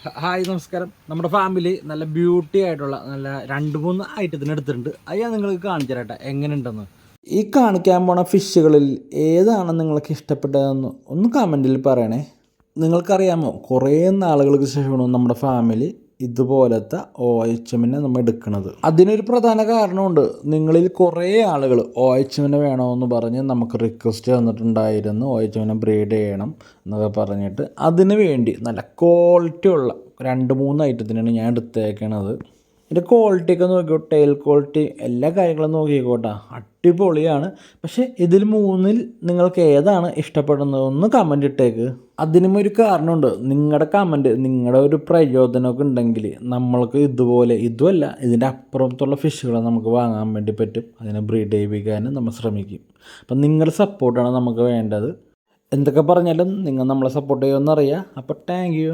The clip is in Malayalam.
ഹായ് നമസ്കാരം. നമ്മുടെ ഫാമിലി നല്ല ബ്യൂട്ടി ആയിട്ടുള്ള നല്ല 2-3 ഐറ്റത്തിന് എടുത്തിട്ടുണ്ട്. അത് ഞാൻ നിങ്ങൾക്ക് കാണിച്ചു തരട്ടെ എങ്ങനെയുണ്ടെന്ന്. ഈ കാണിക്കാൻ പോണ ഫിഷുകളിൽ ഏതാണ് നിങ്ങൾക്ക് ഇഷ്ടപ്പെട്ടതെന്ന് ഒന്ന് കമൻറ്റിൽ പറയണേ. നിങ്ങൾക്കറിയാമോ, കുറേ നാളുകൾക്ക് ശേഷമാണ് നമ്മുടെ ഫാമിലി ഇതുപോലത്തെ OHM നമ്മൾ എടുക്കുന്നത്. അതിനൊരു പ്രധാന കാരണമുണ്ട്. നിങ്ങളിൽ കുറേ ആളുകൾ OHM വേണമെന്ന് പറഞ്ഞ് നമുക്ക് റിക്വസ്റ്റ് തന്നിട്ടുണ്ടായിരുന്നു. OHM ബ്രീഡ് ചെയ്യണം എന്നൊക്കെ പറഞ്ഞിട്ട് അതിന് വേണ്ടി നല്ല ക്വാളിറ്റി ഉള്ള 2-3 ഐറ്റത്തിനാണ് ഞാൻ എടുത്തേക്കണത്. ഇതിൻ്റെ ക്വാളിറ്റിയൊക്കെ നോക്കിക്കോ, ടെയിൽ ക്വാളിറ്റി എല്ലാ കാര്യങ്ങളും നോക്കിക്കോട്ടെ, അടിപൊളിയാണ്. പക്ഷേ ഇതിൽ 3-ൽ നിങ്ങൾക്ക് ഏതാണ് ഇഷ്ടപ്പെടുന്നതെന്ന് കമൻ്റ് ഇട്ടേക്ക്. അതിനും ഒരു കാരണമുണ്ട്. നിങ്ങളുടെ കമൻറ്റ്, നിങ്ങളുടെ ഒരു പ്രചോദനമൊക്കെ ഉണ്ടെങ്കിൽ നമ്മൾക്ക് ഇതുപോലെ, ഇതുമല്ല ഇതിൻ്റെ അപ്പുറത്തുള്ള ഫിഷുകളെ നമുക്ക് വാങ്ങാൻ വേണ്ടി പറ്റും. അതിനെ ബ്രീഡ് ചെയ്യിപ്പിക്കാനും നമ്മൾ ശ്രമിക്കും. അപ്പം നിങ്ങളുടെ സപ്പോർട്ടാണ് നമുക്ക് വേണ്ടത്. എന്തൊക്കെ പറഞ്ഞാലും നിങ്ങൾ നമ്മളെ സപ്പോർട്ട് ചെയ്യുമെന്നറിയാം. അപ്പോൾ താങ്ക് യു.